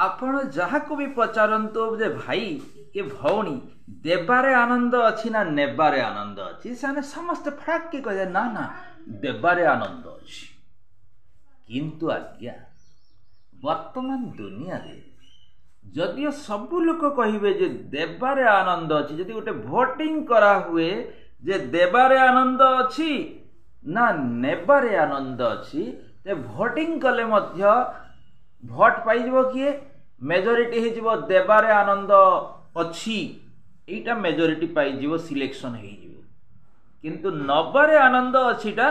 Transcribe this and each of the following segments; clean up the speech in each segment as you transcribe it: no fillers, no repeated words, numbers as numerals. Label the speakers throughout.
Speaker 1: ଆପଣ ଯାହାକୁ ବି ପଚାରନ୍ତୁ ଯେ ଭାଇ ଏ ଭଉଣୀ ଦେବାରେ ଆନନ୍ଦ ଅଛି ନା ନେବାରେ ଆନନ୍ଦ ଅଛି, ସେମାନେ ସମସ୍ତେ ଫାକ୍ କି କହିବେ ନା ନା ଦେବାରେ ଆନନ୍ଦ ଅଛି। କିନ୍ତୁ ଆଜ୍ଞା ବର୍ତ୍ତମାନ ଦୁନିଆରେ ଯଦିଓ ସବୁ ଲୋକ କହିବେ ଯେ ଦେବାରେ ଆନନ୍ଦ ଅଛି, ଯଦି ଗୋଟେ ଭୋଟିଂ କରାହୁଏ ଯେ ଦେବାରେ ଆନନ୍ଦ ଅଛି ନା ନେବାରେ ଆନନ୍ଦ ଅଛି, ତ ଭୋଟିଂ କଲେ ମଧ୍ୟ ଭୋଟ ପାଇଯିବ କିଏ? ମେଜରିଟି ହେଇଯିବ ଦେବାରେ ଆନନ୍ଦ ଅଛି, ଏଇଟା ମେଜରିଟି ପାଇଯିବ, ସିଲେକ୍ସନ ହେଇଯିବ। କିନ୍ତୁ ନବାରେ ଆନନ୍ଦ ଅଛିଟା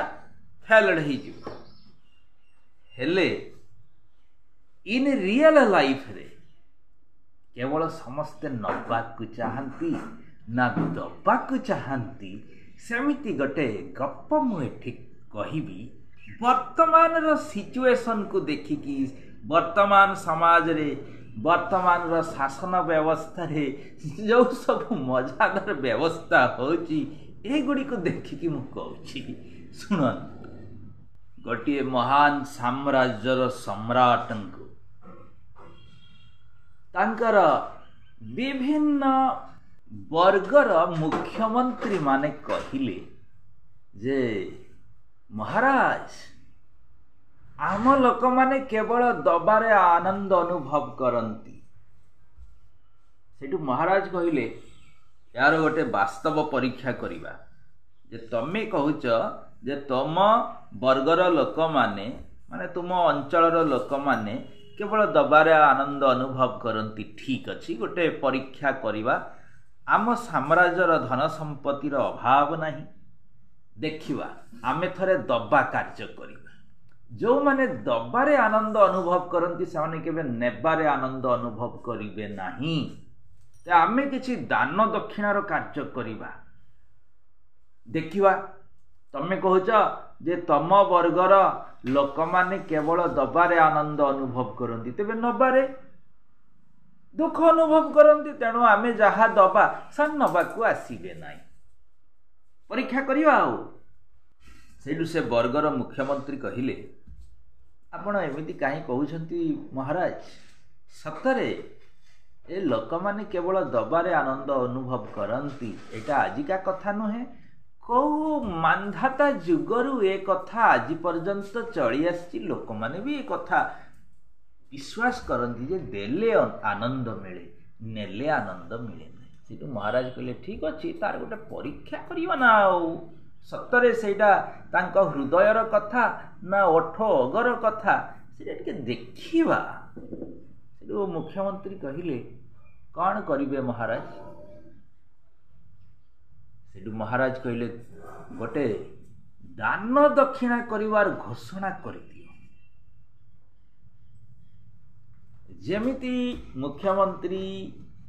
Speaker 1: ଫେଲ୍ଡ ହେଇଯିବ। ହେଲେ ଇନ୍ ରିଅଲ ଲାଇଫରେ କେବଳ ସମସ୍ତେ ନବାକୁ ଚାହାନ୍ତି ନା ଦବାକୁ ଚାହାନ୍ତି, ସେମିତି ଗୋଟେ ଗପ ମୁଁ ଏଠି କହିବି। ବର୍ତ୍ତମାନର ସିଚୁଏସନକୁ ଦେଖିକି, ବର୍ତ୍ତମାନ ସମାଜରେ, ବର୍ତ୍ତମାନର ଶାସନ ବ୍ୟବସ୍ଥାରେ ଯେଉଁ ସବୁ ମଜାଦାର ବ୍ୟବସ୍ଥା ହେଉଛି, ଏଗୁଡ଼ିକୁ ଦେଖିକି ମୁଁ କହୁଛି। ଶୁଣନ୍ତୁ, ଗୋଟିଏ ମହାନ ସାମ୍ରାଜ୍ୟର ସମ୍ରାଟଙ୍କୁ ତାଙ୍କର ବିଭିନ୍ନ ବର୍ଗର ମୁଖ୍ୟମନ୍ତ୍ରୀ ମାନେ କହିଲେ ଯେ ମହାରାଜ, ଆମ ଲୋକମାନେ କେବଳ ଦବାରେ ଆନନ୍ଦ ଅନୁଭବ କରନ୍ତି। ସେଠୁ ମହାରାଜ କହିଲେ ଏହାର ଗୋଟେ ବାସ୍ତବ ପରୀକ୍ଷା କରିବା, ଯେ ତମେ କହୁଛ ଯେ ତମ ବର୍ଗର ଲୋକମାନେ, ମାନେ ତୁମ ଅଞ୍ଚଳର ଲୋକମାନେ କେବଳ ଦବାରେ ଆନନ୍ଦ ଅନୁଭବ କରନ୍ତି। ଠିକ୍ ଅଛି, ଗୋଟେ ପରୀକ୍ଷା କରିବା। ଆମ ସାମ୍ରାଜ୍ୟର ଧନ ସମ୍ପତ୍ତିର ଅଭାବ ନାହିଁ, ଦେଖିବା ଆମେ ଥରେ ଦବା କାର୍ଯ୍ୟ କରିବା। ଯେଉଁମାନେ ଦବାରେ ଆନନ୍ଦ ଅନୁଭବ କରନ୍ତି ସେମାନେ କେବେ ନେବାରେ ଆନନ୍ଦ ଅନୁଭବ କରିବେ ନାହିଁ। ତ ଆମେ କିଛି ଦାନ ଦକ୍ଷିଣାର କାର୍ଯ୍ୟ କରିବା। ଦେଖିବା, ତମେ କହୁଛ ଯେ ତମ ବର୍ଗର ଲୋକମାନେ କେବଳ ଦବାରେ ଆନନ୍ଦ ଅନୁଭବ କରନ୍ତି, ତେବେ ନବାରେ ଦୁଃଖ ଅନୁଭବ କରନ୍ତି, ତେଣୁ ଆମେ ଯାହା ଦବା ସେମାନେ ନବାକୁ ଆସିବେ ନାହିଁ। ପରୀକ୍ଷା କରିବା। ଆଉ ସେଇଠୁ ସେ ବର୍ଗର ମୁଖ୍ୟମନ୍ତ୍ରୀ କହିଲେ, ଆପଣ ଏମିତି କାହିଁ କହୁଛନ୍ତି ମହାରାଜ? ସତରେ ଏ ଲୋକମାନେ କେବଳ ଦବାରେ ଆନନ୍ଦ ଅନୁଭବ କରନ୍ତି, ଏଇଟା ଆଜିକା କଥା ନୁହେଁ। କେଉଁ ମାନ୍ଧାତା ଯୁଗରୁ ଏ କଥା ଆଜି ପର୍ଯ୍ୟନ୍ତ ଚଳି ଆସିଛି। ଲୋକମାନେ ବି ଏ କଥା ବିଶ୍ୱାସ କରନ୍ତି ଯେ ଦେଲେ ଆନନ୍ଦ ମିଳେ, ନେଲେ ଆନନ୍ଦ ମିଳେ ନାହିଁ। ସେଠୁ ମହାରାଜ କହିଲେ ଠିକ୍ ଅଛି, ତାର ଗୋଟେ ପରୀକ୍ଷା କରିବା ନା। ଆଉ ସତରେ ସେଇଟା ତାଙ୍କ ହୃଦୟର କଥା ନା ଓଠ ଅଗର କଥା, ସେଇଟା ଟିକେ ଦେଖିବା। ସେଠୁ ମୁଖ୍ୟମନ୍ତ୍ରୀ କହିଲେ କ'ଣ କରିବେ ମହାରାଜ? ସେଠୁ ମହାରାଜ କହିଲେ ଗୋଟେ ଦାନ ଦକ୍ଷିଣା କରିବାର ଘୋଷଣା କରିଦିଅ। ଯେମିତି ମୁଖ୍ୟମନ୍ତ୍ରୀ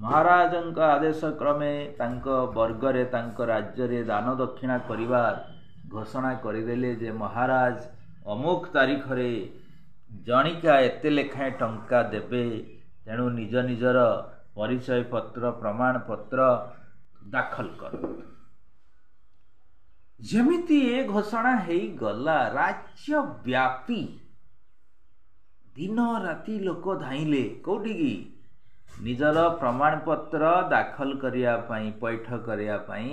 Speaker 1: ମହାରାଜଙ୍କ ଆଦେଶ କ୍ରମେ ତାଙ୍କ ବର୍ଗରେ, ତାଙ୍କ ରାଜ୍ୟରେ ଦାନ ଦକ୍ଷିଣା କରିବାର ଘୋଷଣା କରିଦେଲେ ଯେ ମହାରାଜ ଅମୁକ ତାରିଖରେ ଜଣିକା ଏତେ ଲେଖାଏଁ ଟଙ୍କା ଦେବେ, ତେଣୁ ନିଜ ନିଜର ପରିଚୟ ପତ୍ର, ପ୍ରମାଣପତ୍ର ଦାଖଲ କରନ୍ତୁ। ଯେମିତି ଏ ଘୋଷଣା ହେଇଗଲା, ରାଜ୍ୟବ୍ୟାପୀ ଦିନ ରାତି ଲୋକ ଧାଇଁଲେ କୋଉଠିକି? ନିଜର ପ୍ରମାଣପତ୍ର ଦାଖଲ କରିବା ପାଇଁ, ପୈଠ କରିବା ପାଇଁ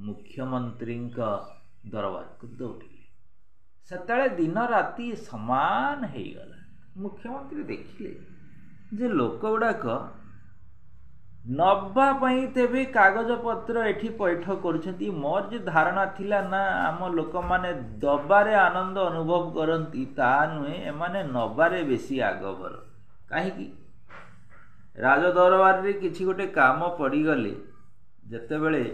Speaker 1: ମୁଖ୍ୟମନ୍ତ୍ରୀଙ୍କ ଦରବାରକୁ ଦୌଡ଼ିଲେ। ସେତେବେଳେ ଦିନ ରାତି ସମାନ ହେଇଗଲା। ମୁଖ୍ୟମନ୍ତ୍ରୀ ଦେଖିଲେ ଯେ ଲୋକ ଗୁଡ଼ାକ ନବା ପାଇଁ ତେବେ କାଗଜପତ୍ର ଏଠି ପୈଠ କରୁଛନ୍ତି। ମୋର ଯେ ଧାରଣା ଥିଲା ନା ଆମ ଲୋକମାନେ ଦବାରେ ଆନନ୍ଦ ଅନୁଭବ କରନ୍ତି, ତାହା ନୁହେଁ, ଏମାନେ ନବାରେ ବେଶୀ ଆଗଭର। କାହିଁକି? ରାଜଦରବାରରେ କିଛି ଗୋଟେ କାମ ପଡ଼ିଗଲେ, ଯେତେବେଳେ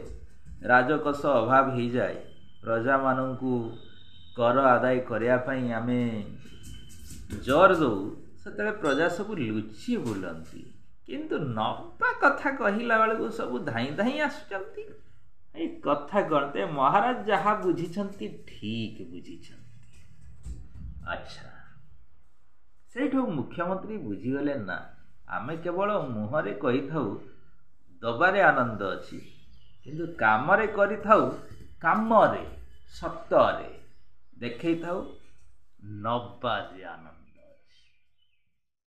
Speaker 1: ରାଜକୋଷ ଅଭାବ ହେଇଯାଏ, ପ୍ରଜାମାନଙ୍କୁ କର ଆଦାୟ କରିବା ପାଇଁ ଆମେ ଜୋର ଦେଉ, ସେତେବେଳେ ପ୍ରଜା ସବୁ ଲୁଚି ବୁଲନ୍ତି। କିନ୍ତୁ ନବା କଥା କହିଲା ବେଳକୁ ସବୁ ଧାଇଁ ଧାଇଁ ଆସୁଛନ୍ତି। ଏଇ କଥା କ'ଣ? ତେ ମହାରାଜ ଯାହା ବୁଝିଛନ୍ତି ଠିକ୍ ବୁଝିଛନ୍ତି। ଆଚ୍ଛା, ସେଇଠୁ ମୁଖ୍ୟମନ୍ତ୍ରୀ ବୁଝିଗଲେ ନା, ଆମେ କେବଳ ମୁହଁରେ କହିଥାଉ ଦବାରେ ଆନନ୍ଦ ଅଛି, କିନ୍ତୁ କାମରେ କରିଥାଉ, କାମରେ ସତରେ ଦେଖେଇଥାଉ ନବାରେ ଆନନ୍ଦ।